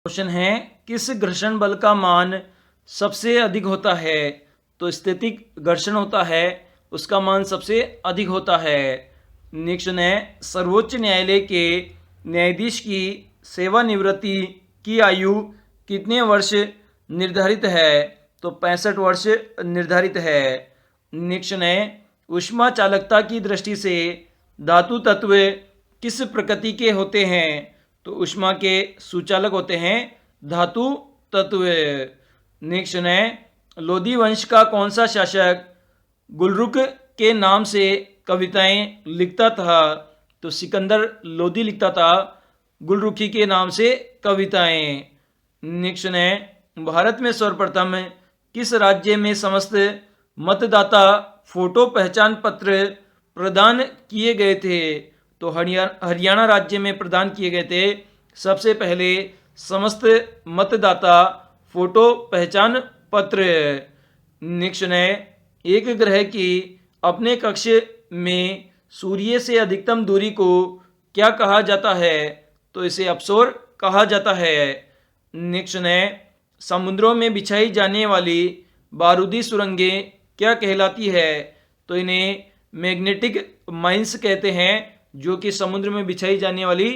Question है, किस घर्षण बल का मान सबसे अधिक होता है? तो स्थैतिक घर्षण होता है, उसका मान सबसे अधिक होता है। नेक्स्ट है, सर्वोच्च न्यायालय के न्यायाधीश की सेवानिवृत्ति की आयु कितने वर्ष निर्धारित है? तो 65 वर्ष निर्धारित है। नेक्स्ट है, ऊष्मा चालकता की दृष्टि से धातु तत्व किस प्रकृति के होते हैं? तो ऊष्मा के सुचालक होते हैं धातु तत्व। नेक्स्ट है, लोधी वंश का कौन सा शासक गुलरुख के नाम से कविताएं लिखता था? तो सिकंदर लोधी लिखता था गुलरुखी के नाम से कविताएं। नेक्स्ट है, भारत में सर्वप्रथम किस राज्य में समस्त मतदाता फोटो पहचान पत्र प्रदान किए गए थे? तो हरियाणा राज्य में प्रदान किए गए थे सबसे पहले समस्त मतदाता फोटो पहचान पत्र। नेक्स्ट है, एक ग्रह की अपने कक्ष में सूर्य से अधिकतम दूरी को क्या कहा जाता है? तो इसे अपसोर कहा जाता है। नेक्स्ट है, समुद्रों में बिछाई जाने वाली बारूदी सुरंगें क्या कहलाती है? तो इन्हें मैग्नेटिक माइंस कहते हैं, जो कि समुद्र में बिछाई जाने वाली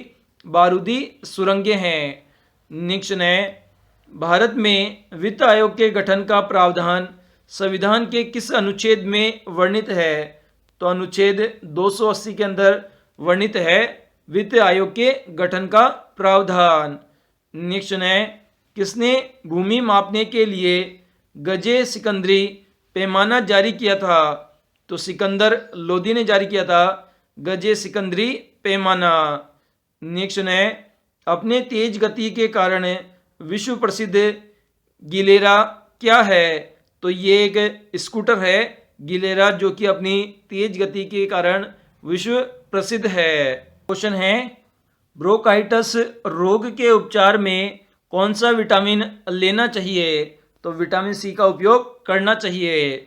बारूदी सुरंगें हैं। नेक्स्ट है, भारत में वित्त आयोग के गठन का प्रावधान संविधान के किस अनुच्छेद में वर्णित है? तो अनुच्छेद 280 के अंदर वर्णित है वित्त आयोग के गठन का प्रावधान। नेक्स्ट है, किसने भूमि मापने के लिए गजे सिकंदरी पैमाना जारी किया था? तो सिकंदर लोदी ने जारी किया था गजे सिकंदरी पैमाना। नेक्स्ट है, अपने तेज गति के कारण विश्व प्रसिद्ध गिलेरा क्या है? तो ये एक स्कूटर है गिलेरा, जो कि अपनी तेज गति के कारण विश्व प्रसिद्ध है। क्वेश्चन है, ब्रोंकाइटिस रोग के उपचार में कौन सा विटामिन लेना चाहिए? तो विटामिन सी का उपयोग करना चाहिए।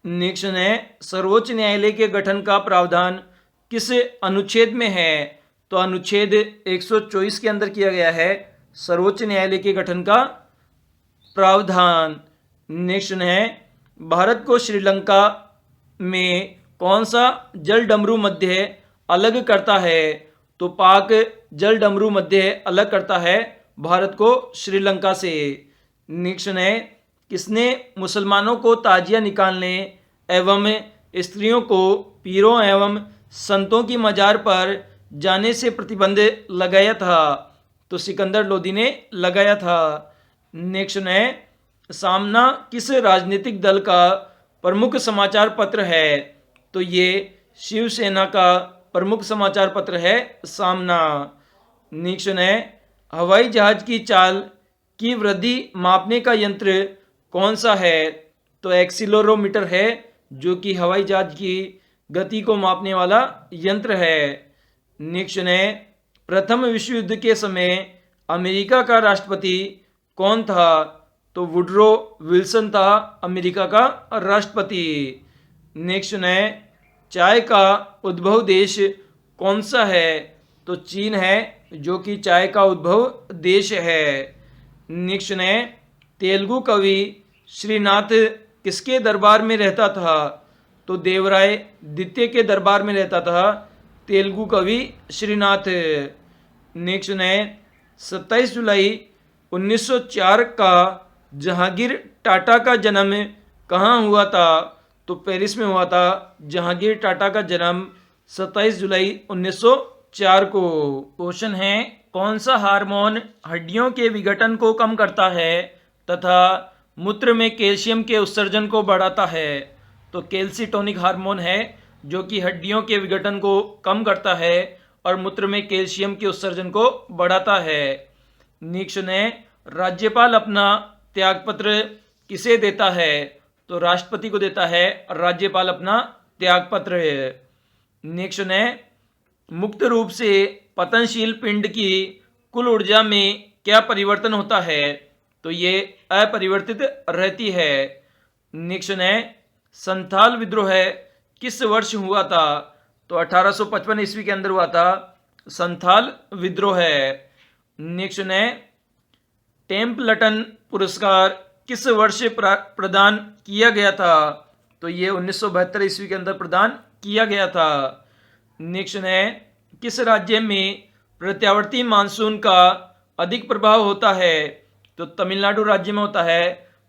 नेक्स्ट है, सर्वोच्च न्यायालय के गठन का प्रावधान किस अनुच्छेद में है? तो अनुच्छेद 124 के अंदर किया गया है सर्वोच्च न्यायालय के गठन का प्रावधान। नेक्स्ट है, भारत को श्रीलंका में कौन सा जल डमरू मध्य अलग करता है? तो पाक जल डमरू मध्य अलग करता है भारत को श्रीलंका से। नेक्स्ट है, किसने मुसलमानों को ताजिया निकालने एवं स्त्रियों को पीरों एवं संतों की मजार पर जाने से प्रतिबंध लगाया था? तो सिकंदर लोदी ने लगाया था। नेक्स्ट है, सामना किस राजनीतिक दल का प्रमुख समाचार पत्र है? तो ये शिवसेना का प्रमुख समाचार पत्र है सामना। नेक्स्ट है, हवाई जहाज की चाल की वृद्धि मापने का यंत्र कौन सा है? तो एक्सीलरोमीटर है, जो कि हवाई जहाज की गति को मापने वाला यंत्र है। नेक्स्ट है, प्रथम विश्व युद्ध के समय अमेरिका का राष्ट्रपति कौन था? तो वुडरो विल्सन था अमेरिका का राष्ट्रपति। नेक्स्ट है, चाय का उद्भव देश कौन सा है? तो चीन है, जो कि चाय का उद्भव देश है। नेक्स्ट है, तेलुगु कवि श्रीनाथ किसके दरबार में रहता था? तो देवराय द्वितीय के दरबार में रहता था तेलुगु कवि श्रीनाथ। नेक्स्ट है, 27 जुलाई 1904 का जहांगीर टाटा का जन्म कहाँ हुआ था? तो पेरिस में हुआ था जहांगीर टाटा का जन्म 27 जुलाई 1904 को। क्वेश्चन है, कौन सा हार्मोन हड्डियों के विघटन को कम करता है तथा मूत्र में कैल्शियम के उत्सर्जन को बढ़ाता है? तो कैल्सीटोनिक हार्मोन है, जो कि हड्डियों के विघटन को कम करता है और मूत्र में कैल्शियम के उत्सर्जन को बढ़ाता है। नेक्स्ट है, राज्यपाल अपना त्यागपत्र किसे देता है? तो राष्ट्रपति को देता है राज्यपाल अपना त्यागपत्र। नेक्स्ट है, मुक्त रूप से पतनशील पिंड की कुल ऊर्जा में क्या परिवर्तन होता है? तो ये अपरिवर्तित रहती है। नेक्स्ट है, संथाल विद्रोह किस वर्ष हुआ था? तो 1855 ईस्वी के अंदर हुआ था संथाल विद्रोह। नेक्स्ट है, टेम्पल्टन पुरस्कार किस वर्ष प्रदान किया गया था? तो ये 1972 ईस्वी के अंदर प्रदान किया गया था। नेक्स्ट है, किस राज्य में प्रत्यावर्ती मानसून का अधिक प्रभाव होता है? तो तमिलनाडु राज्य में होता है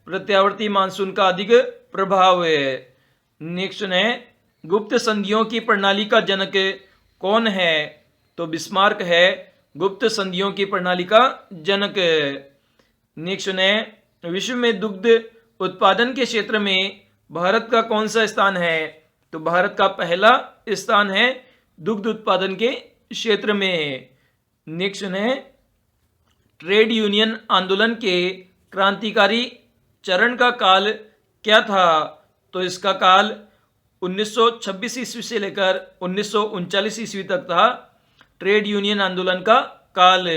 प्रत्यावर्ती मानसून का अधिक प्रभाव है। नेक्स्ट है, गुप्त संधियों की प्रणाली का जनक कौन है? तो बिस्मार्क है गुप्त संधियों की प्रणाली का जनक। नेक्स्ट है, विश्व में दुग्ध उत्पादन के क्षेत्र में भारत का कौन सा स्थान है? तो भारत का पहला स्थान है दुग्ध उत्पादन के क्षेत्र में। नेक्स्ट है, ट्रेड यूनियन आंदोलन के क्रांतिकारी चरण का काल क्या था? तो इसका काल 1926 ईस्वी से लेकर 1939 ईस्वी तक था ट्रेड यूनियन आंदोलन का काल।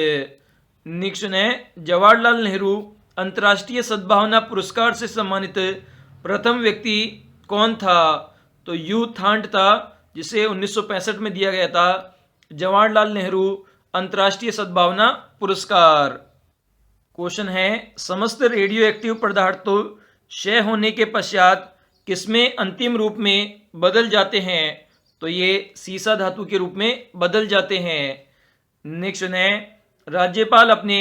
नेक्स्ट है, जवाहरलाल नेहरू अंतर्राष्ट्रीय सद्भावना पुरस्कार से सम्मानित प्रथम व्यक्ति कौन था? तो यू थांट था, जिसे 1965 में दिया गया था जवाहरलाल नेहरू अंतर्राष्ट्रीय सद्भावना पुरस्कार। क्वेश्चन है, समस्त रेडियो एक्टिव पदार्थों क्षय होने के पश्चात किसमें अंतिम रूप में बदल जाते हैं? तो ये सीसा धातु के रूप में बदल जाते हैं। नेक्स्ट है, राज्यपाल अपने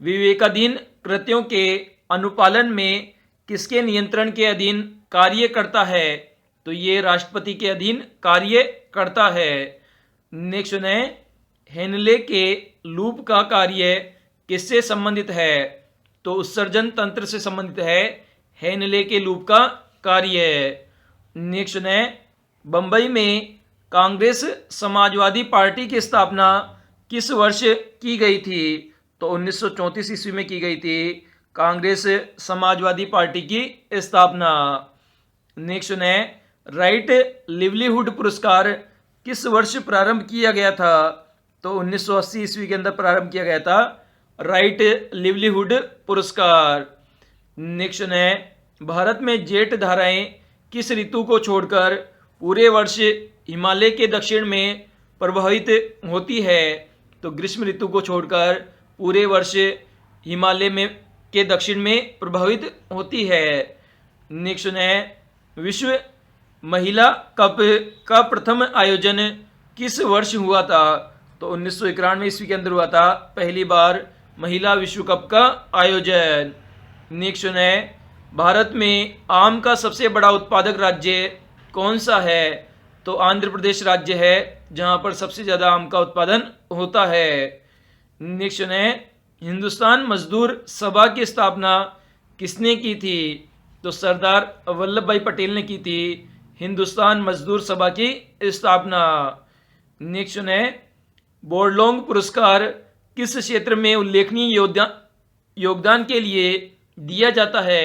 विवेकाधीन कृत्यों के अनुपालन में किसके नियंत्रण के अधीन कार्य करता है? तो ये राष्ट्रपति के अधीन कार्य करता है। नेक्स्ट है, हेनले के लूप का कार्य किससे संबंधित है? तो उत्सर्जन तंत्र से संबंधित है हेनले के लूप का कार्य। नेक्स्ट है, बंबई में कांग्रेस समाजवादी पार्टी की स्थापना किस वर्ष की गई थी? तो 1934 ईस्वी में की गई थी कांग्रेस समाजवादी पार्टी की स्थापना। नेक्स्ट है, राइट लिवलीहुड पुरस्कार किस वर्ष प्रारंभ किया गया था? तो 1980 ईस्वी के अंदर प्रारंभ किया गया था राइट लिवलीहुड पुरस्कार। नेक्स्ट है, भारत में जेठ धाराएं किस ऋतु को छोड़कर पूरे वर्ष हिमालय के दक्षिण में प्रभावित होती है? तो ग्रीष्म ऋतु को छोड़कर पूरे वर्ष हिमालय में के दक्षिण में प्रभावित होती है। नेक्स्ट है, विश्व महिला कप का प्रथम आयोजन किस वर्ष हुआ था? तो 1991 ईस्वी के अंदर हुआ था पहली बार महिला विश्व कप का आयोजन। नेक्स्ट है, भारत में आम का सबसे बड़ा उत्पादक राज्य कौन सा है? तो आंध्र प्रदेश राज्य है जहां पर सबसे ज़्यादा आम का उत्पादन होता है। नेक्स्ट है, हिंदुस्तान मजदूर सभा की स्थापना किसने की थी? तो सरदार वल्लभ भाई पटेल ने की थी हिंदुस्तान मजदूर सभा की स्थापना। नेक्स्ट है, बोरलॉन्ग पुरस्कार किस क्षेत्र में उल्लेखनीय योगदान के लिए दिया जाता है?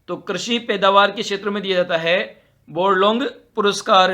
तो कृषि पैदावार के क्षेत्र में दिया जाता है बोरलॉन्ग पुरस्कार।